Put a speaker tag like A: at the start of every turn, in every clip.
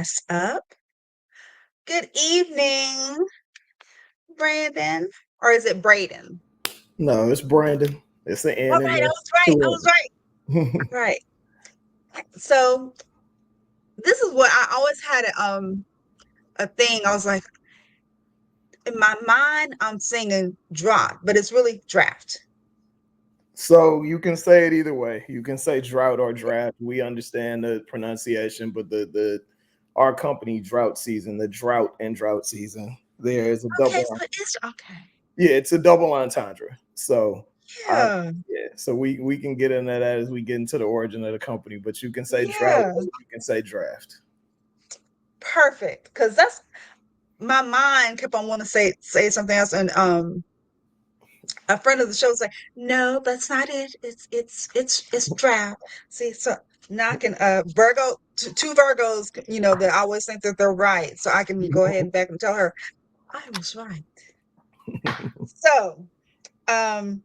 A: What's up? Good evening, Brandon. Or is it Braden?
B: No, it's Brandon. It's an
A: All
B: N in
A: right, I
B: there.
A: was right. I was
B: Two
A: right. Right. So this is what I always had a thing. I was like, in my mind, I'm singing drop, but it's really draft.
B: So you can say it either way. You can say drought or draft. We understand the pronunciation, but the our company drought season, the drought and drought season, there is a
A: Okay,
B: double.
A: so it's okay.
B: Yeah, it's a double entendre. So I
A: Yeah.
B: yeah, so we can get into that as we get into the origin of the company, but you can say drought,
A: Yeah.
B: you can say draft.
A: Perfect. Because that's my mind kept on wanting to say something else. And a friend of the show was like, "No, that's not it. It's draft." See, so now I can Virgo, two Virgos, that I always think that they're right, so I can go ahead and back and tell her I was right. So, um,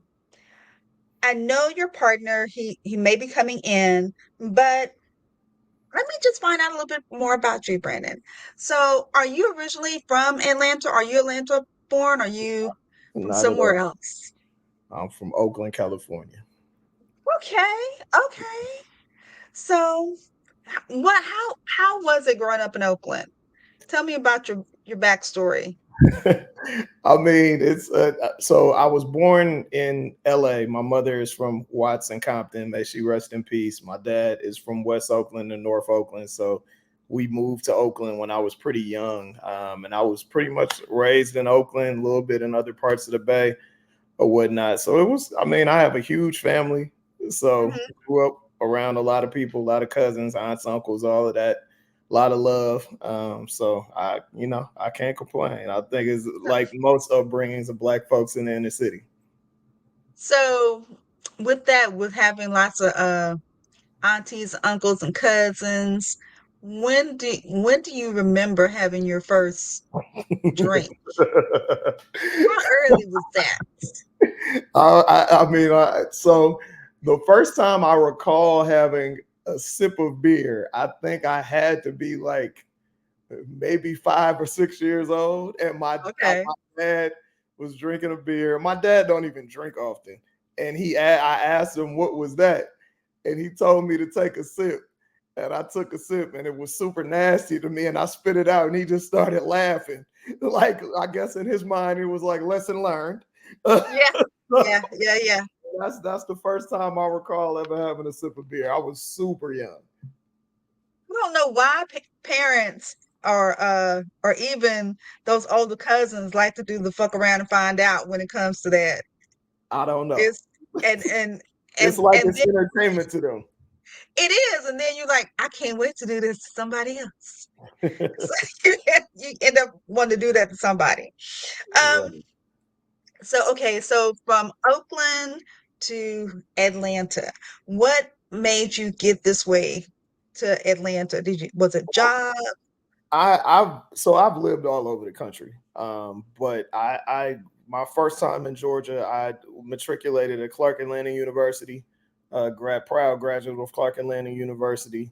A: I know your partner. He may be coming in, but let me just find out a little bit more about you, Brandon. So, are you originally from Atlanta? Are you Atlanta born? Are you from
B: Not at
A: somewhere
B: all.
A: else?
B: I'm from Oakland, California.
A: Okay, okay. So, how was it growing up in Oakland? Tell me about your backstory.
B: I mean, it's so I was born in LA. My mother is from Watson, Compton. May she rest in peace. My dad is from West Oakland and North Oakland. So we moved to Oakland when I was pretty young. And I was pretty much raised in Oakland, a little bit in other parts of the Bay or whatnot. So it was, I mean, I have a huge family. So
A: Mhm.
B: grew up around a lot of people, a lot of cousins, aunts, uncles, all of that. A lot of love. So I can't complain. I think it's like most upbringings of black folks in the inner city.
A: So, with that, with having lots of aunties, uncles, and cousins, when do you remember having your first drink? How early was that?
B: So the first time I recall having a sip of beer, I think I had to be like maybe 5 or 6 years old, and
A: Okay.
B: my dad was drinking a beer. My dad don't even drink often, and I asked him what was that, and he told me to take a sip, and I took a sip, and it was super nasty to me, and I spit it out, and he just started laughing, like I guess in his mind it was like lesson learned.
A: Yeah. Yeah. Yeah. Yeah.
B: That's the first time I recall ever having a sip of beer. I was super young.
A: I don't know why parents or even those older cousins like to do the fuck around and find out when it comes to that.
B: I don't know.
A: It's and and
B: It's
A: and
B: like
A: and
B: it's
A: then
B: entertainment to them.
A: it is, and then you're like, I can't wait to do this to somebody else. So you end up wanting to do that to somebody. Um,
B: Right.
A: so okay, so from Oakland to Atlanta, what made you get this way to Atlanta? Was it job?
B: I've lived all over the country. But I my first time in Georgia, I matriculated at Clark Atlanta University, proud graduate of Clark Atlanta University.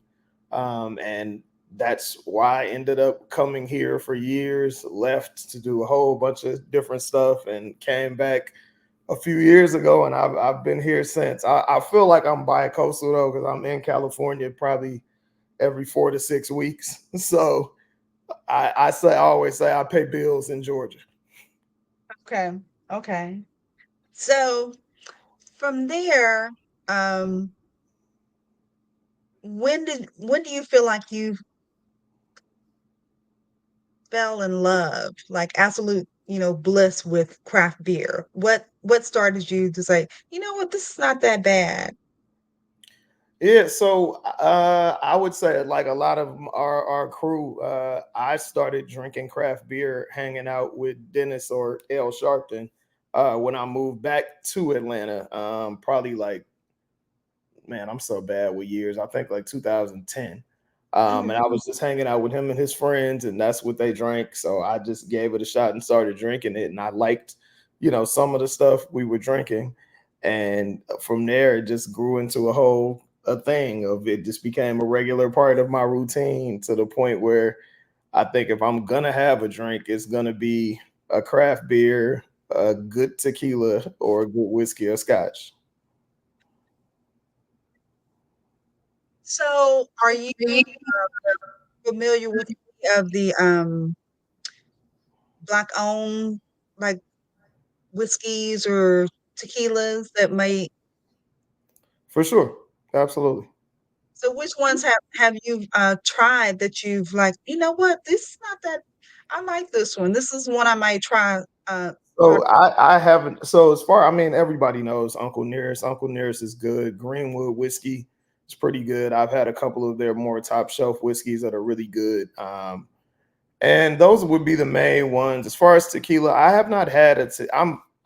B: And that's why I ended up coming here for years, left to do a whole bunch of different stuff and came back a few years ago, and I've been here since. I feel like I'm bi-coastal though, because I'm in California probably every 4 to 6 weeks. So I always say I pay bills in Georgia.
A: Okay, okay. So from there, um, when do you feel like you fell in love, like absolute, bliss with craft beer? What started you to say, you know what, this is not that bad?
B: Yeah, so I would say like a lot of our crew, I started drinking craft beer, hanging out with Dennis or L Sharpton when I moved back to Atlanta. Probably like, man, I'm so bad with years. I think like 2010. And I
A: Hmm.
B: was just hanging out with him and his friends, and that's what they drank. So I just gave it a shot and started drinking it, and I liked, some of the stuff we were drinking, and from there it just grew into a whole a thing of it just became a regular part of my routine to the point where I think if I'm gonna have a drink, it's gonna be a craft beer, a good tequila, or a good whiskey or scotch.
A: So, are you familiar with any of the black owned like whiskeys or tequilas that may
B: For sure. Absolutely.
A: so which ones have you tried that you've like, you know what, this is not that I like this one. This is one I might try.
B: So I haven't. So as far, I mean, everybody knows Uncle Nearest. Uncle Nearest is good. Greenwood whiskey is pretty good. I've had a couple of their more top shelf whiskeys that are really good. And those would be the main ones. As far as tequila, I have not had a.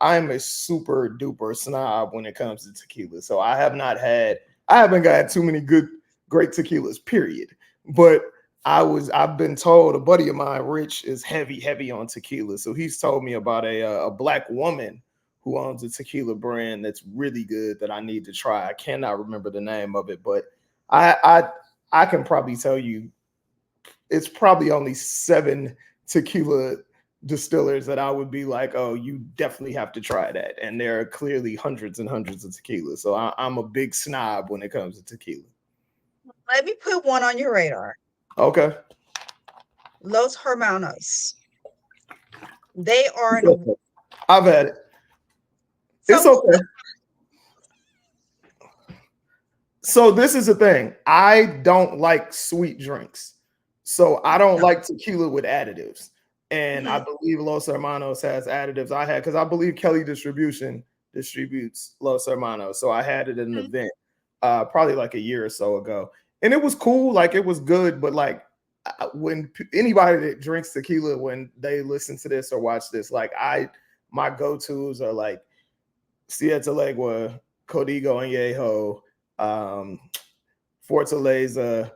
B: I'm a super duper snob when it comes to tequila. So I have not had. I haven't got too many great tequilas. Period. But I've been told a buddy of mine, Rich, is heavy on tequila. So he's told me about a black woman who owns a tequila brand that's really good that I need to try. I cannot remember the name of it, but I I I can probably tell you it's probably only 7 tequila distillers that I would be like, oh, you definitely have to try that. And there are clearly hundreds and hundreds of tequila. So I'm a big snob when it comes to tequila.
A: Let me put one on your radar.
B: Okay.
A: Los Hermanos. They are
B: It's
A: an award.
B: okay. I've had it. It's
A: So
B: okay. So this is the thing. I don't like sweet drinks. So I don't like tequila with additives. And I
A: mhm,
B: believe Los Hermanos has additives. I had because I believe Kelly Distribution distributes Los Hermanos. So I had it at an
A: mhm.
B: event probably like a year or so ago. And it was cool, like it was good, but like when anybody that drinks tequila when they listen to this or watch this, like my go-tos are like Siete Legua, Código Añejo, um, Fortaleza,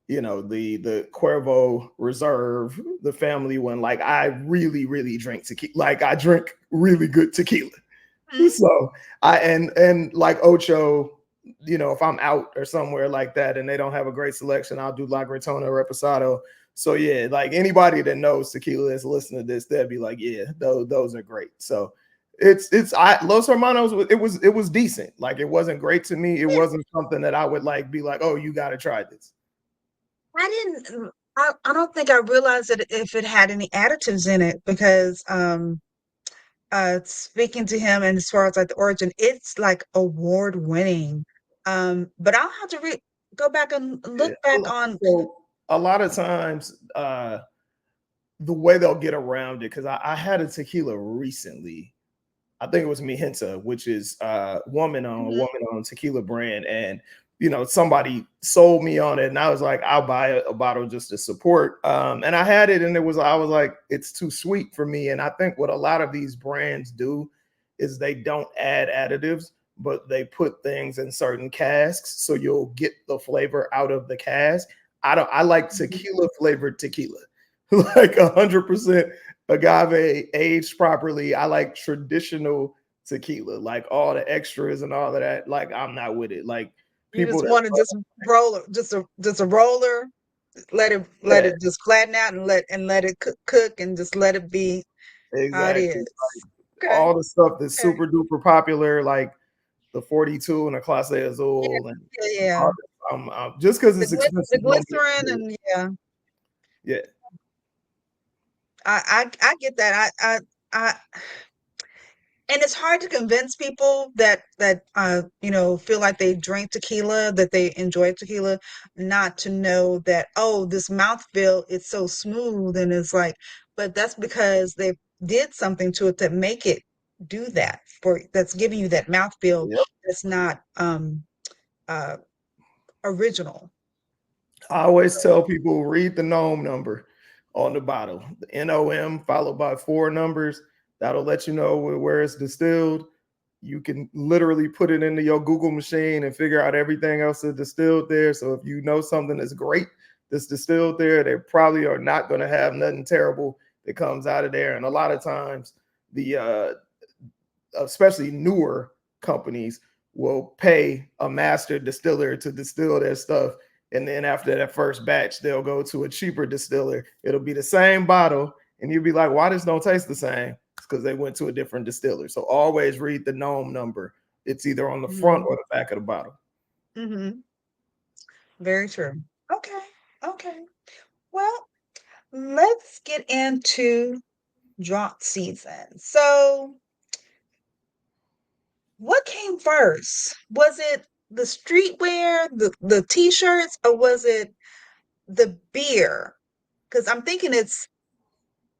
B: the Cuervo Reserve, the family one. Like I really drink tequila. Like I drink really good tequila.
A: Mhm.
B: So and like Ocho, if I'm out or somewhere like that and they don't have a great selection, I'll do La Gritona Reposado. So yeah, like anybody that knows tequila that's listening to this, they'll be like, yeah, those are great. So it's Los Hermanos. It was decent. Like it wasn't great to me. It
A: Yeah,
B: wasn't something that I would like be like, oh, you got to try this.
A: I didn't. I don't think I realized that if it had any additives in it because speaking to him and as far as like the origin, it's like award winning. But I'll have to go back and
B: Yeah.
A: look back on.
B: So a lot of times, the way they'll get around it, because I had a tequila recently. I think it was Mijenta, which is a
A: Mhm.
B: woman owned tequila brand, and somebody sold me on it, and I was like, I'll buy a bottle just to support. And I had it, and I was like, it's too sweet for me. And I think what a lot of these brands do is they don't add additives, but they put things in certain casks, so you'll get the flavor out of the cask. I like
A: Mhm.
B: tequila flavored tequila, like 100% agave aged properly. I like traditional tequila, like all the extras and all of that. Like I'm not with it. Like
A: You
B: people
A: just
B: that,
A: want to just roller, just a roller, let
B: yeah,
A: it just flatten out and let it cook and just let it be how it
B: exactly.
A: is. Okay.
B: All the stuff that's
A: Okay.
B: super duper popular, like the 42 and the Clase
A: Yeah.
B: Azul, and
A: Yeah. Yeah.
B: all that, just because it's
A: The
B: expensive, don't get
A: glycerin
B: me.
A: and yeah,
B: Yeah,
A: I get that. I and it's hard to convince people that feel like they drink tequila, that they enjoy tequila, not to know that, oh, this mouthfeel, it's so smooth and it's like, but that's because they did something to it to make it do that for that's giving you that mouthfeel
B: yep.
A: that's not uh original.
B: I always tell people read the NOM number on the bottle, the NOM followed by 4 numbers. That'll let you know where it's distilled. You can literally put it into your Google machine and figure out everything else that's distilled there. So if you know something that's great that's distilled there, they probably are not going to have nothing terrible that comes out of there. And a lot of times, the especially newer companies will pay a master distiller to distill their stuff. And then after that first batch, they'll go to a cheaper distiller. It'll be the same bottle. And you'll be like, why does don't taste the same? It's because they went to a different distiller. So always read the gnome number. It's either on the front
A: Mhm.
B: or the back of the bottle.
A: Mhm. Very true. Okay. Okay. Well, let's get into Draught Season. So, what came first? Was it the streetwear, the t-shirts, or was it the beer? Because I'm thinking it's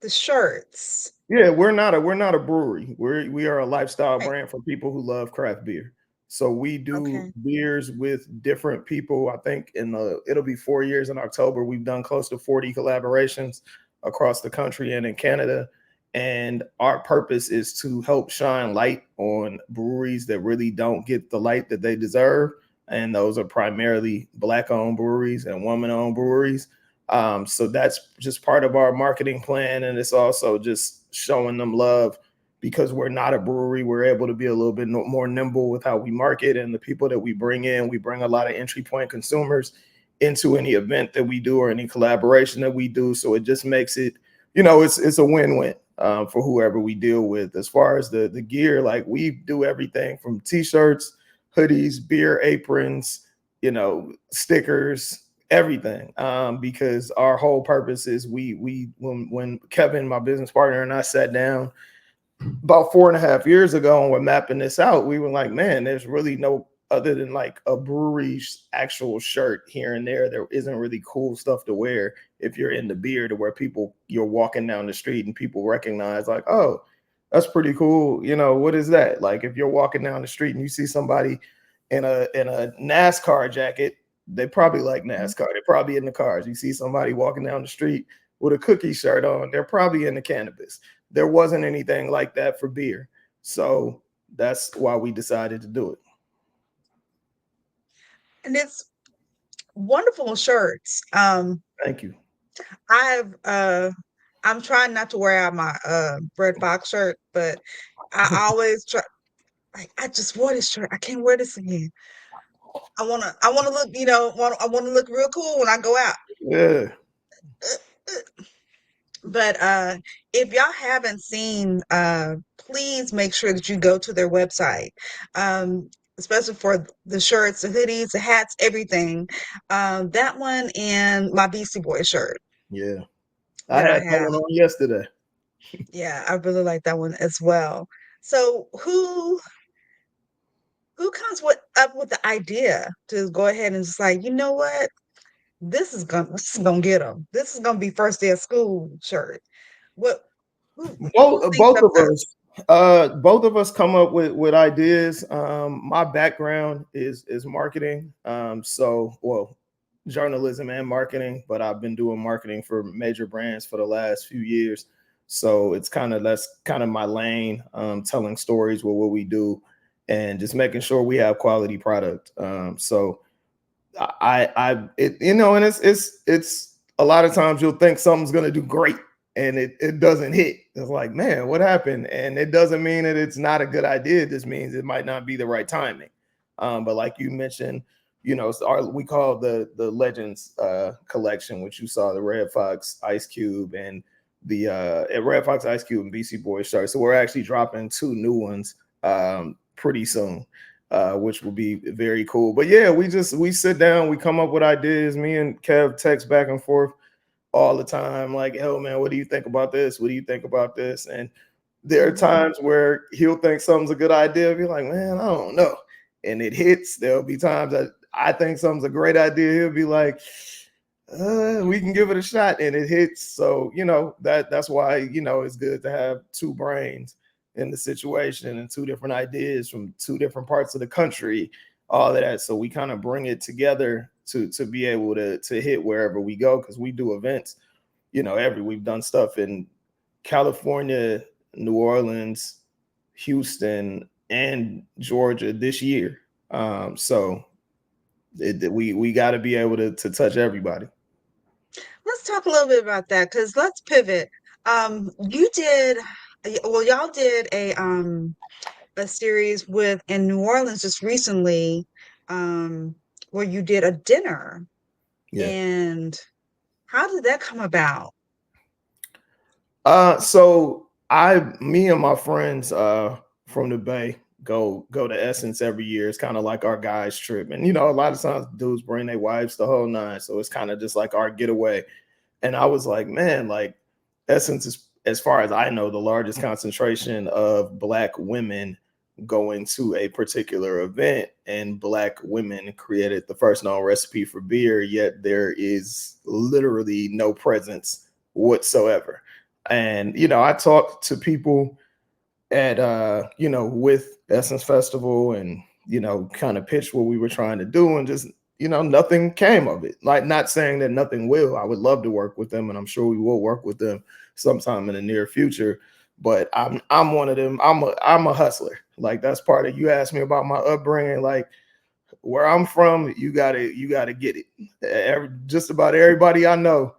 A: the shirts.
B: Yeah, we're not a brewery. We are a lifestyle
A: Right.
B: brand for people who love craft beer. So we do
A: Okay.
B: beers with different people. I think it'll be 4 years in October. We've done close to 40 collaborations across the country and in Canada. And our purpose is to help shine light on breweries that really don't get the light that they deserve. And those are primarily Black-owned breweries and woman-owned breweries. So that's just part of our marketing plan. And it's also just showing them love because we're not a brewery. We're able to be a little bit more nimble with how we market and the people that we bring in. We bring a lot of entry point consumers into any event that we do or any collaboration that we do. So it just makes it, it's a win-win for whoever we deal with. As far as the gear, like we do everything from t-shirts, hoodies, beer aprons, stickers, everything, because our whole purpose is when Kevin, my business partner, and I sat down about 4.5 years ago and we're mapping this out, we were like, man, there's really no other than like a brewery's actual shirt here and there isn't really cool stuff to wear if you're in the beer, to where you're walking down the street and people recognize like, oh, that's pretty cool. What is that? Like if you're walking down the street and you see somebody in a NASCAR jacket, they probably like
A: Mhm.
B: NASCAR. They're probably in the cars. You see somebody walking down the street with a cookie shirt on, they're probably into cannabis. There wasn't anything like that for beer. So that's why we decided to do it.
A: And it's wonderful shirts.
B: Thank you.
A: I've I'm trying not to wear out my Red Fox shirt, but I always try, like, I just wore this shirt. I can't wear this again. I wanna look, I wanna look real cool when I go out.
B: Yeah.
A: But if y'all haven't seen, please make sure that you go to their website. Especially for the shirts, the hoodies, the hats, everything. That one and my Beastie Boy shirt
B: Yeah. I
A: that
B: had
A: I
B: that
A: have.
B: one on yesterday.
A: Yeah, I really like that one as well. So who comes up with the idea to go ahead and just like, you know what? This is gonna get them. This is gonna be first day of school shirt. What who
B: Both
A: thinks
B: both
A: up
B: of
A: that?
B: us, both of us come up with ideas. My background is marketing. Well, journalism and marketing, but I've been doing marketing for major brands for the last few years. So that's kind of my lane, telling stories with what we do and just making sure we have quality product. So and it's a lot of times you'll think something's gonna do great and it doesn't hit. It's like, man, what happened? And it doesn't mean that it's not a good idea. It just means it might not be the right timing. But like you mentioned, we call the Legends collection, which you saw the Red Fox, Ice Cube, and the Red Fox, Ice Cube, and BC Boy shirt. So we're actually dropping two new ones pretty soon, which will be very cool. But yeah, we sit down, we come up with ideas. Me and Kev text back and forth all the time, like, "Yo, man, what do you think about this? What do you think about this?" And there are
A: Mhm.
B: times where he'll think something's a good idea, be like, "Man, I don't know," and it hits. There'll be times that I think something's a great idea. He'll be like, "We can give it a shot," and it hits. So that's why it's good to have two brains in the situation and two different ideas from two different parts of the country, all of that. So we kind of bring it together to be able to hit wherever we go, because we do events. We've done stuff in California, New Orleans, Houston, and Georgia this year. So we got to be able to touch everybody.
A: Let's talk a little bit about that because let's pivot. You did, well, y'all did a series with in New Orleans just recently, where you did a dinner.
B: Yeah.
A: And how did that come about?
B: So me and my friends from the Bay go to Essence every year. It's kind of like our guys trip, and a lot of times dudes bring their wives the whole nine, so it's kind of just like our getaway. And I was like, man, like Essence is, as far as I know, the largest concentration of Black women going to a particular event, and Black women created the first known recipe for beer, yet there is literally no presence whatsoever. And I talked to people at with Essence Festival, and kind of pitched what we were trying to do, and just nothing came of it. Like, not saying that nothing will. I would love to work with them, and I'm sure we will work with them sometime in the near future. But I'm one of them. I'm a hustler. Like, that's part of, you asked me about my upbringing. Like, where I'm from, you gotta get it. Just about everybody I know,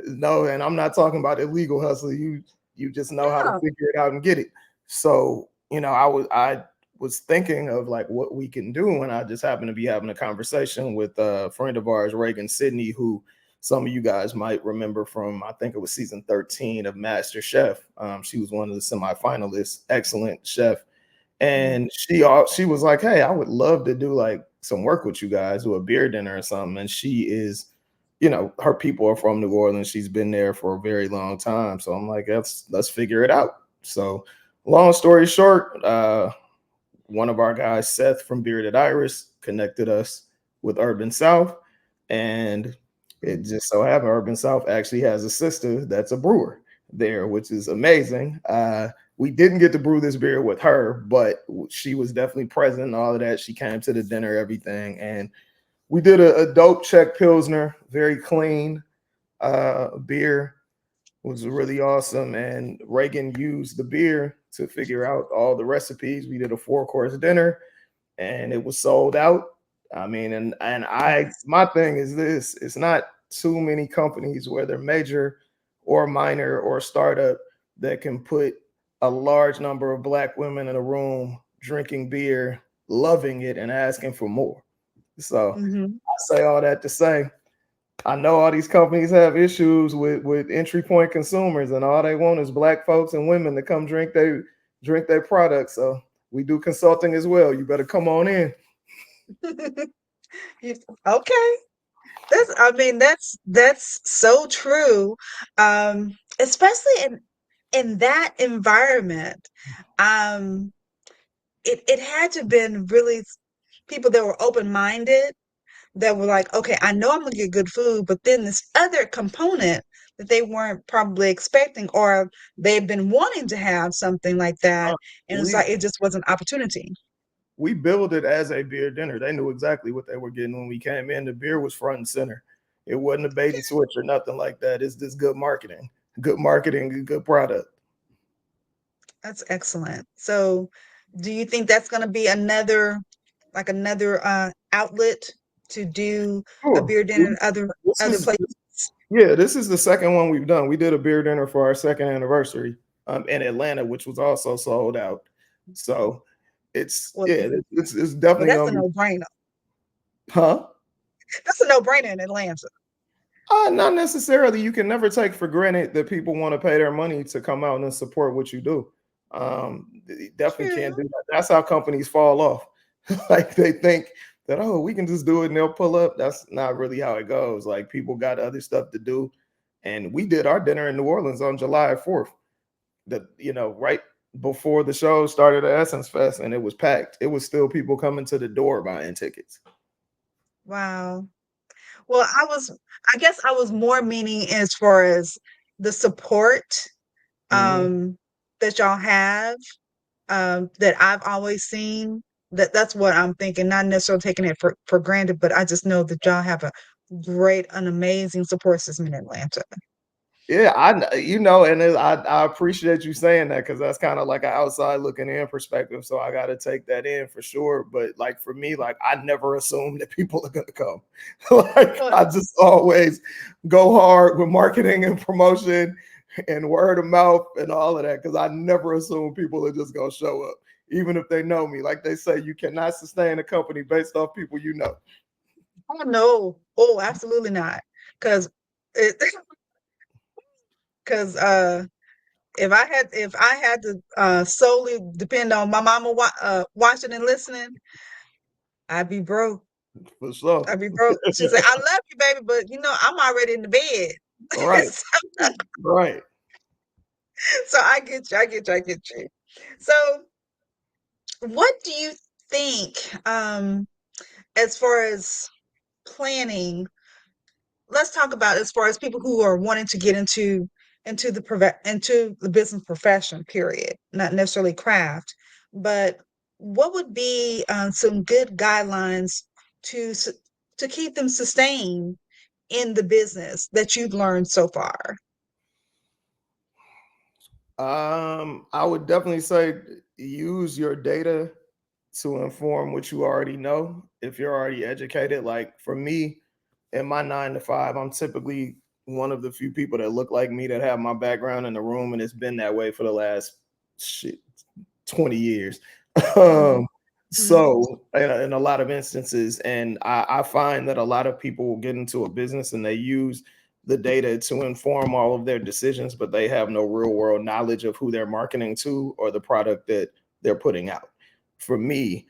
B: no, and I'm not talking about illegal hustle. You just know how to
A: Yeah.
B: figure it out and get it. So I was thinking of like what we can do, and I just happened to be having a conversation with a friend of ours, Reagan Sidney, who some of you guys might remember from, I think it was season 13 of Master Chef. She was one of the semifinalists, excellent chef,
A: Mhm.
B: and she was like, "Hey, I would love to do like some work with you guys, do a beer dinner or something." And she is, her people are from New Orleans. She's been there for a very long time. So I'm like, let's figure it out. So long story short, one of our guys, Seth from Bearded Iris, connected us with Urban South, and it
A: Mhm.
B: just so happened Urban South actually has a sister that's a brewer there, which is amazing. We didn't get to brew this beer with her, but she was definitely present and all of that. She came to the dinner, everything, and we did a dope Czech Pilsner, very clean beer. It was really awesome. And Reagan used the beer to figure out all the recipes. We did a 4 course dinner, and it was sold out. I mean, and
A: Yes.
B: my thing is this: it's not too many companies, whether major or minor or startup, that can put a large number of Black women in a room drinking beer, loving it, and asking for more. So
A: Mhm.
B: I say all that to say, I know all these companies have issues with entry point consumers, and all they want is Black folks and women to come drink their products. So we do consulting as well. You better come on in.
A: You okay. I mean, that's so true. Especially in that environment. Um, it had to have been really people that were open-minded, that were like, okay, I know I'm gonna get good food, but then this other component that they weren't probably expecting, or they've been wanting to have something like that, and it's
B: We
A: like it just was an opportunity.
B: we billed it as a beer dinner. They knew exactly what they were getting when we came in. The beer was front and center. It wasn't a bait and switch or nothing like that. It's just good marketing, good product.
A: That's excellent. So, do you think that's going to be another outlet to do a
B: Sure.
A: beer dinner in
B: This
A: other
B: is
A: places?
B: Yeah, this is the second one we've done. We did a beer dinner for our second anniversary in Atlanta, which was also sold out. So it's
A: Well,
B: yeah, it's
A: well,
B: definitely
A: that's a
B: gonna be,
A: no-brainer.
B: huh?
A: That's a no-brainer in Atlanta.
B: Not necessarily. You can never take for granted that people want to pay their money to come out and support what you do. You definitely can't
A: True.
B: do that. That's how companies fall off. Like, they think that, oh, we can just do it and they'll pull up. That's not really how it goes. Like, people got other stuff to do. And we did our dinner in New Orleans on July 4th. Right before the show started at Essence Fest, and it was packed. It was still people coming to the door buying tickets.
A: Wow. Well, I guess I was more meaning as far as the support
B: Mhm.
A: um that y'all have, that I've always seen. That's what I'm thinking, not necessarily taking it for granted, but I just know that y'all have a great, an amazing support system in Atlanta.
B: Yeah, and I appreciate you saying that, because that's kind of like an outside looking in perspective. So I got to take that in for sure. But like for me, like, I never assume that people are gonna come. Like,
A: Well,
B: I just always go hard with marketing and promotion and word of mouth and all of that, because I never assume people are just gonna show up. even if they know me. Like they say, you cannot sustain a company based off people you know.
A: Oh no. Oh, absolutely not. Because it because if I had to solely depend on my mama watching and listening, I'd be broke.
B: For sure.
A: I'd be broke. She'd say, "I love you, baby, but I'm already in the bed."
B: Right.
A: so,
B: Right.
A: so I get you. I get you. I get you. So, what do you think, as far as planning? Let's talk about as far as people who are wanting to get into the business profession, period, not necessarily craft, but what would be some good guidelines to to keep them sustained in the business that you've learned so far?
B: I would definitely say use your data to inform what you already know. If you're already educated, like for me, in my 9 to 5, I'm typically one of the few people that look like me that have my background in the room, and it's been that way for the last shit 20 years.
A: Mhm,
B: um,
A: mhm,
B: so in a lot of instances, and I find that a lot of people will get into a business and they use the data to inform all of their decisions, but they have no real world knowledge of who they're marketing to or the product that they're putting out. For me,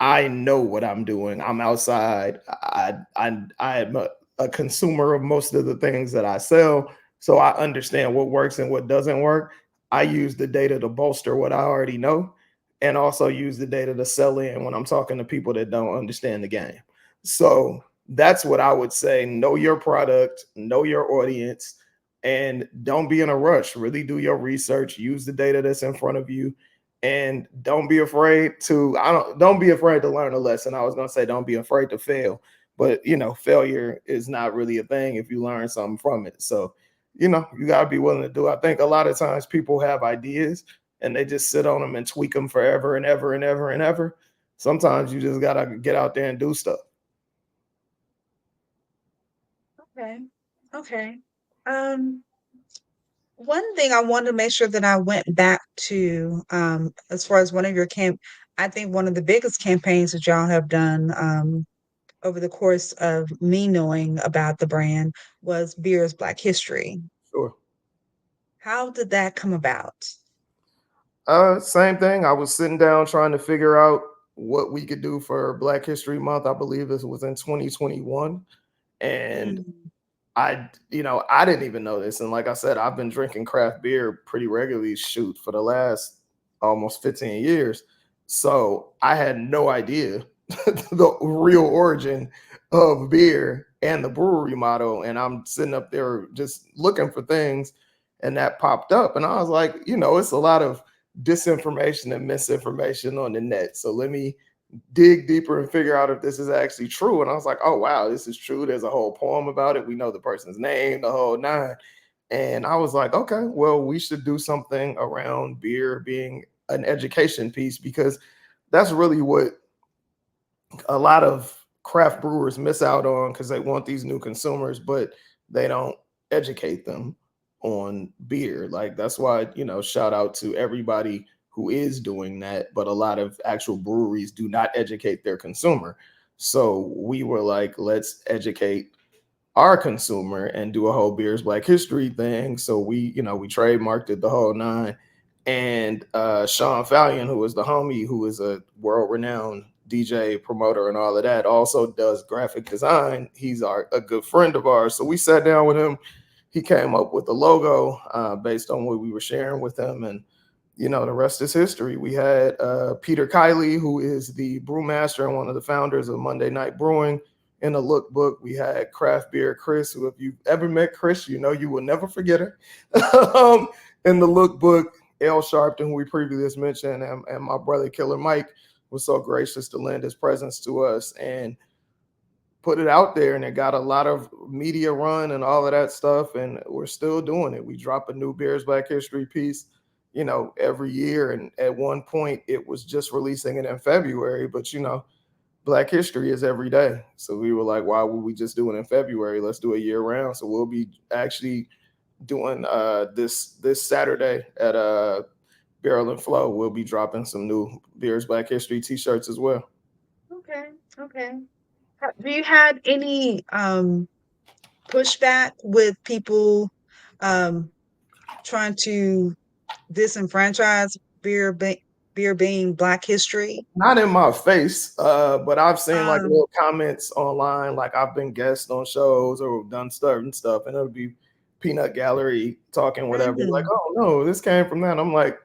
B: I know what I'm doing. I'm outside. I am a consumer of most of the things that I sell, so I understand what works and what doesn't work. I use the data to bolster what I already know, and also use the data to sell in when I'm talking to people that don't understand the game. So that's what I would say. Know your product, know your audience, and don't be in a rush. Really do your research. Use the data that's in front of you, and don't be afraid to don't be afraid to learn a lesson. I was going to say don't be afraid to fail, but failure is not really a thing if you learn something from it. So you got to be willing to do it. I think a lot of times people have ideas and they just sit on them and tweak them forever and ever and ever and ever. Sometimes you just got to get out there and do stuff.
A: okay. Okay. Um, One thing I wanted to make sure that I went back to, as far as one of your I think one of the biggest campaigns that y'all have done, over the course of me knowing about the brand was Beer's Black History.
B: Sure.
A: How did that come about?
B: Same thing. I was sitting down trying to figure out what we could do for Black History Month. I believe this was in 2021. And
A: Mm,
B: I didn't even know this. And like I said, I've been drinking craft beer pretty regularly, shoot, for the last almost 15 years. So I had no idea the real origin of beer and the brewery model. And I'm sitting up there just looking for things, and that popped up. And I was like, it's a lot of disinformation and misinformation on the net. So let me dig deeper and figure out if this is actually true. And I was like, oh wow, this is true. There's a whole poem about it. We know the person's name, the whole nine. And I was like, okay, well, we should do something around beer being an education piece, because that's really what a lot of craft brewers miss out on, because they want these new consumers, but they don't educate them on beer. Like that's why, shout out to everybody who is doing that, but a lot of actual breweries do not educate their consumer. So we were like, let's educate our consumer and do a whole Beers Black History thing. So we trademarked it, the whole nine. And Sean Fallion, who is the homie, who is a world renowned DJ, promoter, and all of that, also does graphic design. He's a good friend of ours. So we sat down with him. He came up with the logo based on what we were sharing with him. And the rest is history. We had Peter Kiley, who is the brewmaster and one of the founders of Monday Night Brewing, in the lookbook. We had Craft Beer Chris, who, if you've ever met Chris, you will never forget her. In the lookbook, L Sharpton, who we previously mentioned, and my brother Killer Mike was so gracious to lend his presence to us and put it out there, and it got a lot of media run and all of that stuff, and we're still doing it. We drop a new Beers Black History piece every year, and at one point it was just releasing it in February, but Black History is every day. So we were like, why would we just do it in February? Let's do it year round. So we'll be actually doing this Saturday at Barrel and Flow will be dropping some new Beers Black History t-shirts as well.
A: Okay, okay. Do you had any pushback with people um trying to disenfranchise beer be- beer being Black history?
B: Not in my face, but I've seen like
A: Um,
B: little comments online. Like I've been guest on shows or done certain stuff, and it'll be Peanut Gallery talking whatever. Like,
A: mhm,
B: oh no, this came from that. I'm like,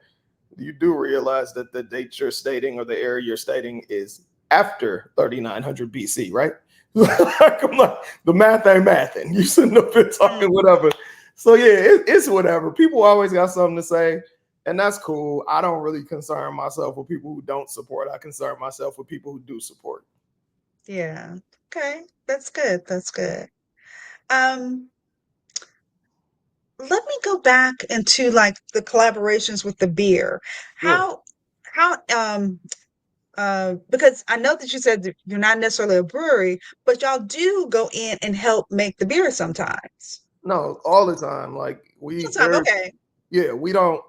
B: you do realize that the date you're stating or the era you're stating is after 3900 BC, right? Like, I'm like, the math ain't mathing. You shouldn't have been talking
A: mm,
B: whatever. So yeah, it's whatever. People always got something to say, and that's cool. I don't really concern myself with people who don't support. I concern myself with people who do support.
A: yeah. Okay, that's good. That's good. Um, let me go back into like the collaborations with the beer.
B: Sure.
A: How because I know that you said that you're not necessarily a brewery, but y'all do go in and help make the beer sometimes.
B: No, all the time. Like
A: Sometimes,
B: there's
A: okay.
B: yeah, we don't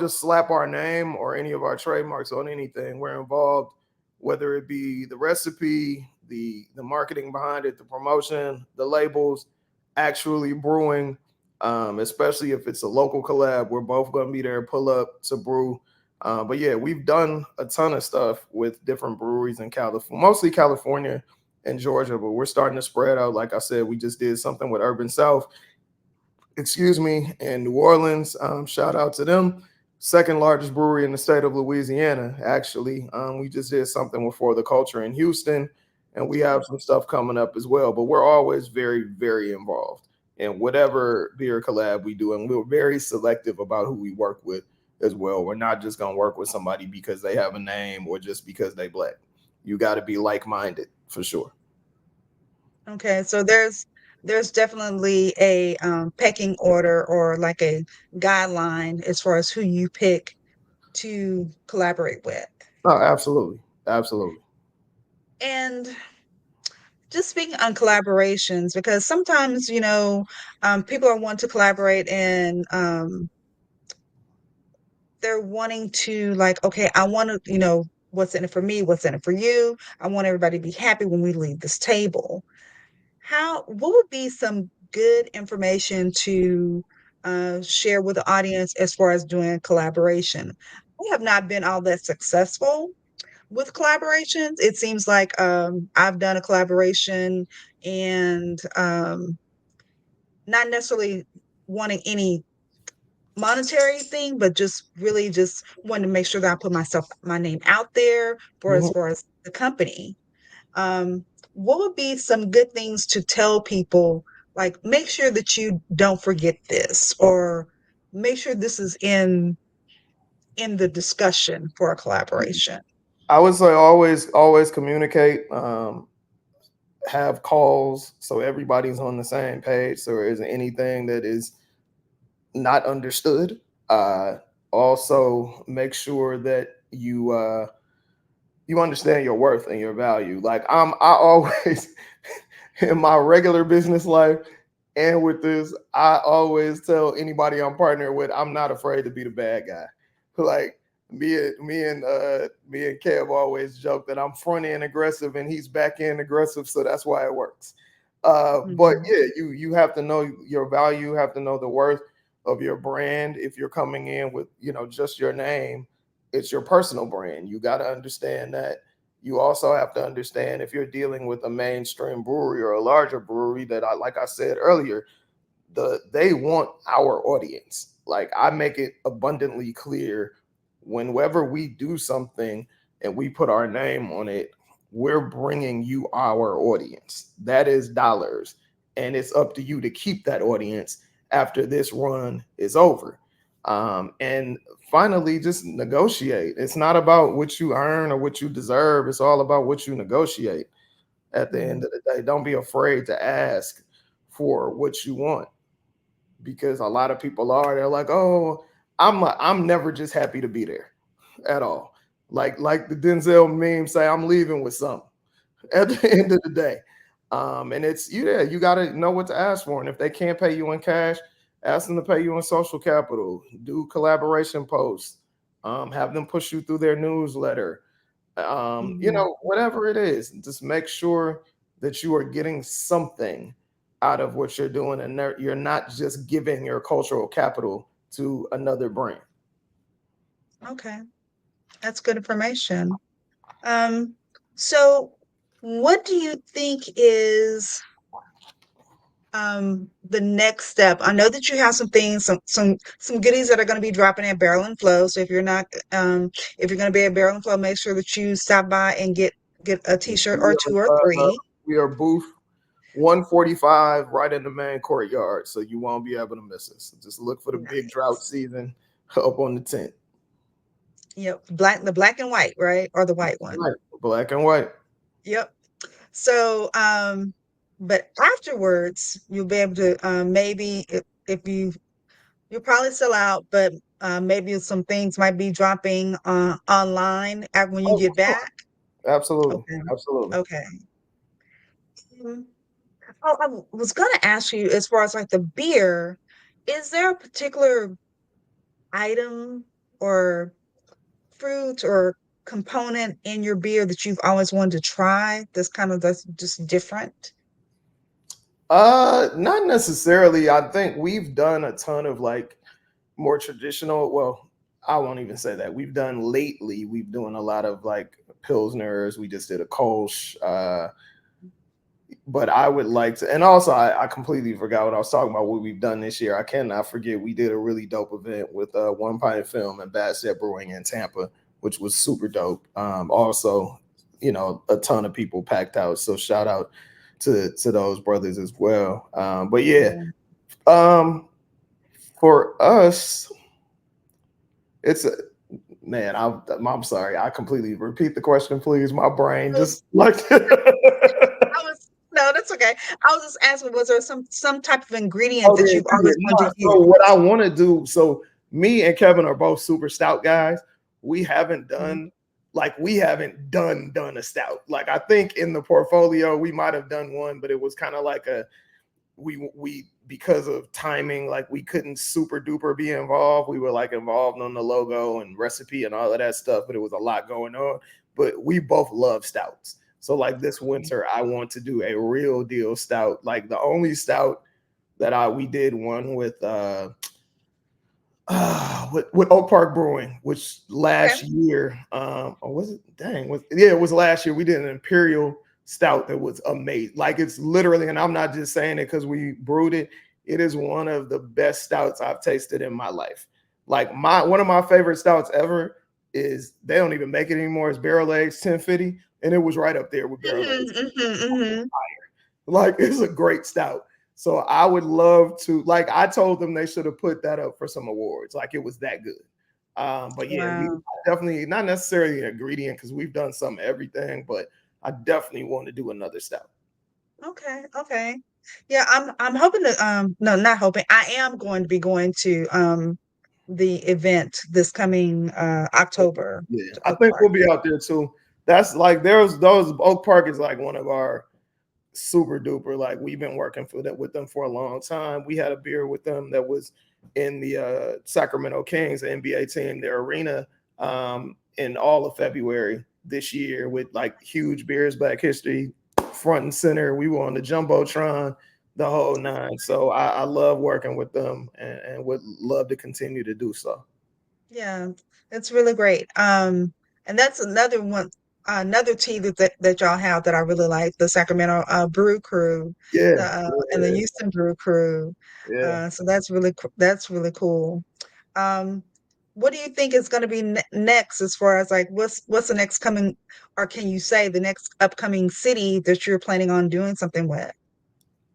B: just slap our name or any of our trademarks on anything. We're involved, whether it be the recipe, the marketing behind it, the promotion, the labels, actually brewing. Especially if it's a local collab, we're both gonna be there, pull up to brew. But yeah, we've done a ton of stuff with different breweries in California, mostly California and Georgia, but we're starting to spread out. Like I said, we just did something with Urban South, excuse me, in New Orleans. Shout out to them. Second largest brewery in the state of Louisiana, actually. We just did something with For the Culture in Houston, and we have some stuff coming up as well. But we're always very, very involved in whatever beer collab we do, and we're very selective about who we work with as well. We're not just gonna work with somebody because they have a name or just because they black. You got to be like-minded for sure.
A: Okay, so there's definitely a pecking order or like a guideline as far as who you pick to collaborate with.
B: No, absolutely, absolutely.
A: And just speaking on collaborations, because sometimes, people are wanting to collaborate and they're wanting to like, okay, I want to, what's in it for me, what's in it for you. I want everybody to be happy when we leave this table. What would be some good information to share with the audience as far as doing collaboration? We have not been all that successful with collaborations. It seems like I've done a collaboration and not necessarily wanting any monetary thing, but just really just wanting to make sure that I put my name out there for as
B: Mhm.
A: far as the company. Um, what would be some good things to tell people? Like, make sure that you don't forget this, or make sure this is in the discussion for a collaboration.
B: I would say always communicate. Have calls so everybody's on the same page. So there isn't anything that is not understood. Uh, Also, make sure that you understand your worth and your value. Like I always in my regular business life and with this, I always tell anybody I'm partnering with, I'm not afraid to be the bad guy. Like me and Kev always joke that I'm front end aggressive and he's back end aggressive, so that's why it works. But
A: Mhm.
B: yeah, you have to know your value, you have to know the worth of your brand. If you're coming in with just your name, it's your personal brand. You got to understand that. You also have to understand if you're dealing with a mainstream brewery or a larger brewery that like I said earlier, they want our audience. Like I make it abundantly clear whenever we do something and we put our name on it, we're bringing you our audience. That is dollars, and it's up to you to keep that audience after this run is over. And finally, just negotiate. It's not about what you earn or what you deserve. It's all about what you negotiate at the end
A: Mhm.
B: of the day. Don't be afraid to ask for what you want, because a lot of people they're like, oh, I'm never just happy to be there at all. Like the Denzel meme say, I'm leaving with something at the end of the day. And it's you got to know what to ask for, and if they can't pay you in cash, ask them to pay you in social capital. Do collaboration posts. Have them push you through their newsletter.
A: Mhm.
B: Whatever it is, just make sure that you are getting something out of what you're doing, and you're not just giving your cultural capital to another brand.
A: Okay, that's good information. Um, so what do you think is the next step? I know that you have some things, some goodies that are going to be dropping at Barrel and Flow. So if you're not if you're going to be at Barrel and Flow, make sure that you stop by and get a t-shirt
B: We
A: or
B: are,
A: two or three.
B: we are booth 145 right in the main courtyard, so you won't be able to miss us. Just look for the big drought
A: Nice.
B: season up on the tent.
A: Yep, the black and white, right? Or the white one.
B: Right, black and white.
A: Yep. So, but afterwards, you'll be able to maybe if you'll probably sell out, but maybe some things might be dropping online when you
B: Oh,
A: get
B: sure.
A: back.
B: Absolutely,
A: Okay.
B: absolutely.
A: Okay. Mhm. Oh, was gonna ask you as far as like the beer, is there a particular item or fruit or component in your beer that you've always wanted to try that's just different?
B: Not necessarily. I think we've done a ton of like more traditional. Well, I won't even say that. We've done lately. We've doing a lot of like pilsners. We just did a Kolsch. But I would like to, and also I completely forgot what I was talking about. What we've done this year, I cannot forget. We did a really dope event with One Pint Film and Bad Set Brewing in Tampa, which was super dope. Also, a ton of people packed out. So shout out to those brothers as well. But yeah,
A: Yeah.
B: um, for us, it's a man. I'm sorry. I completely repeat the question, please. My brain
A: I was,
B: just like.
A: I was no, that's okay. I was just asking, was there some type of ingredient
B: Oh
A: that
B: yeah,
A: you've always
B: yeah.
A: wanted
B: No,
A: to
B: so
A: use?
B: what I want to do, so me and Kevin are both super stout guys. We haven't
A: Mhm.
B: done we haven't done a stout. Like I think in the portfolio we might have done one, but it was kind of like a we because of timing, like we couldn't super duper be involved. We were like involved on the logo and recipe and all of that stuff, but it was a lot going on. But we both love stouts. So like this winter, I want to do a real deal stout. Like the only stout that I we did one with Oak Park Brewing, which
A: Okay.
B: last year, or was it? Dang, yeah, it was last year. We did an imperial stout that was amazing. Like it's literally, and I'm not just saying it because we brewed it. It is one of the best stouts I've tasted in my life. Like one of my favorite stouts ever is they don't even make it anymore. It's Barrel Aged 1050, and it was right up there with Barrel
A: Mhm,
B: Aged.
A: mhm, mhm.
B: Like it's a great stout. So I would love to, like I told them they should have put that up for some awards. Like it was that good. But yeah, we
A: Wow.
B: definitely not necessarily an ingredient because we've done some everything, but I definitely want to do another stout.
A: Okay, okay. Yeah, I'm hoping to no, not hoping. I am going to be going to the event this coming October
B: Yeah,
A: to
B: I
A: Oak
B: think
A: Park.
B: we'll be out there too. That's like there's those Oak Park is like one of our super duper. Like we've been working for that with them for a long time. We had a beer with them that was in the Sacramento Kings, the NBA team, their arena, in all of February this year with like huge beers, Black History front and center. We were on the jumbotron, the whole nine. So I love working with them and would love to continue to do so.
A: Yeah, it's really great. And that's another one, another tea that y'all have that I really like, the Sacramento Brew Crew,
B: Yeah,
A: and the
B: yeah,
A: Houston Brew Crew.
B: yeah.
A: So that's really cool. Um, what do you think is going to be next as far as like what's the next coming, or can you say the next upcoming city that you're planning on doing something with?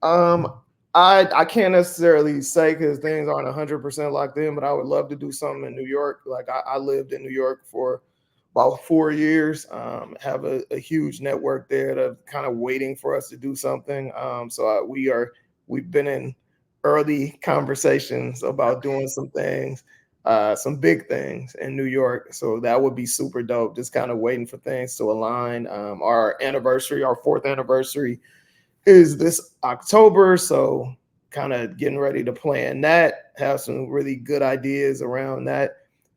B: Um, I can't necessarily say because things aren't 100% locked in, but I would love to do something in New York. Like I lived in New York for about 4 years. Have a huge network there that kind of waiting for us to do something. So we've been in early conversations about doing some things, some big things in New York. So that would be super dope. Just kind of waiting for things to align. Our anniversary, our fourth anniversary is this October. So kind of getting ready to plan that, have some really good ideas around that.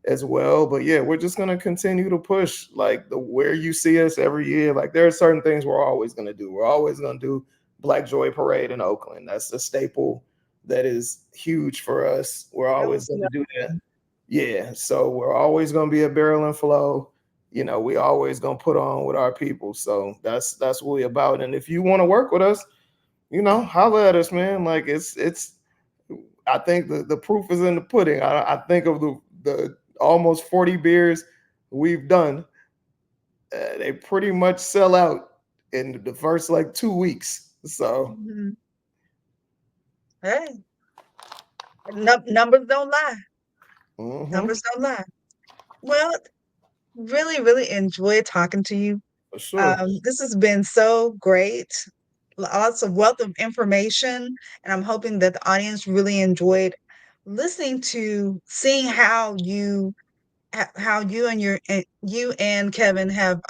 B: as well. But yeah, we're just gonna continue to push like the where you see us every year. Like there are certain things we're always gonna do. We're always gonna do Black Joy Parade in Oakland. That's a staple that is huge for us. We're
A: That
B: always
A: was
B: gonna do that. Yeah. So we're always gonna be a barrel and flow. You know, we always gonna put on with our people. So that's what we about. And if you want to work with us, you know, holler at us, man. Like it's I think the proof is in the pudding. I think of the almost 40 beers we've done. They pretty much sell out in the first like 2 weeks. So
A: Mhm. Hey, numbers don't lie.
B: mhm,
A: Numbers don't lie. Well, really, really enjoyed talking to you.
B: for sure.
A: This has been so great. Lots of wealth of information, and I'm hoping that the audience really enjoyed listening to seeing how you and you and Kevin have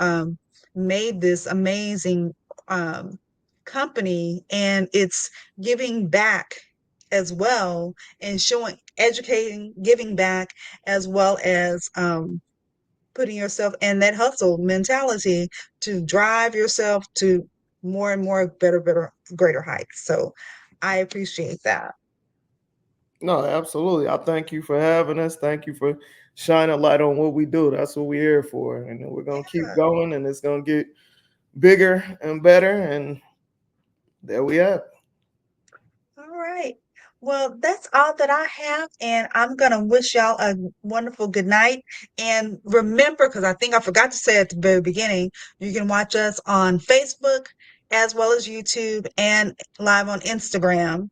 A: made this amazing um company, and it's giving back as well, and showing educating, giving back, as well as putting yourself in that hustle mentality to drive yourself to more and more better, greater heights. So I appreciate that.
B: No, absolutely. I thank you for having us. Thank you for shining a light on what we do. That's what we're here for. And we're gonna keep
A: Yeah.
B: going and it's gonna get bigger and better. And there we are.
A: All right. Well, that's all that I have, and I'm gonna wish y'all a wonderful good night. And remember, because I think I forgot to say at the very beginning, you can watch us on Facebook as well as YouTube and live on Instagram.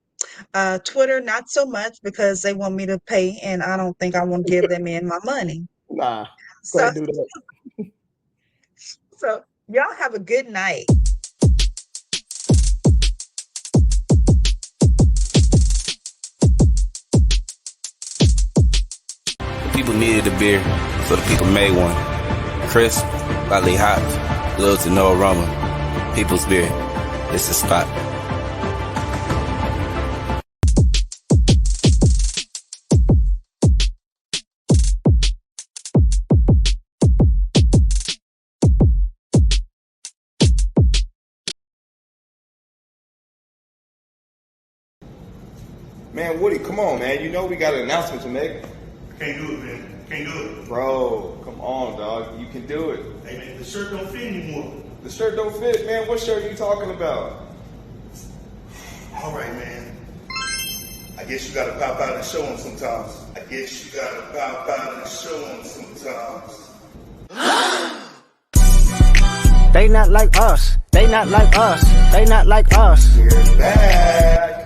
A: Twitter, not so much because they want me to pay, and I don't think I want to give them in my money.
B: Nah,
A: So,
B: can't do that.
A: so y'all have a good night.
C: The people needed a beer, so the people made one. Crisp, lightly hot, little to no aroma. People's beer. It's the spot.
D: Man, Woody, come on, man. You know we got an announcement to make.
E: Can't do it, man. Can't do it.
D: Bro, come on, dog. You can do it.
E: Hey, man, the shirt don't fit anymore.
D: The shirt don't fit, man. What shirt are you talking about?
E: All right, man. I guess you gotta pop out and show them sometimes. I guess you gotta pop out and show them sometimes.
F: They not like us. They not like us. They not like us.
D: We're back.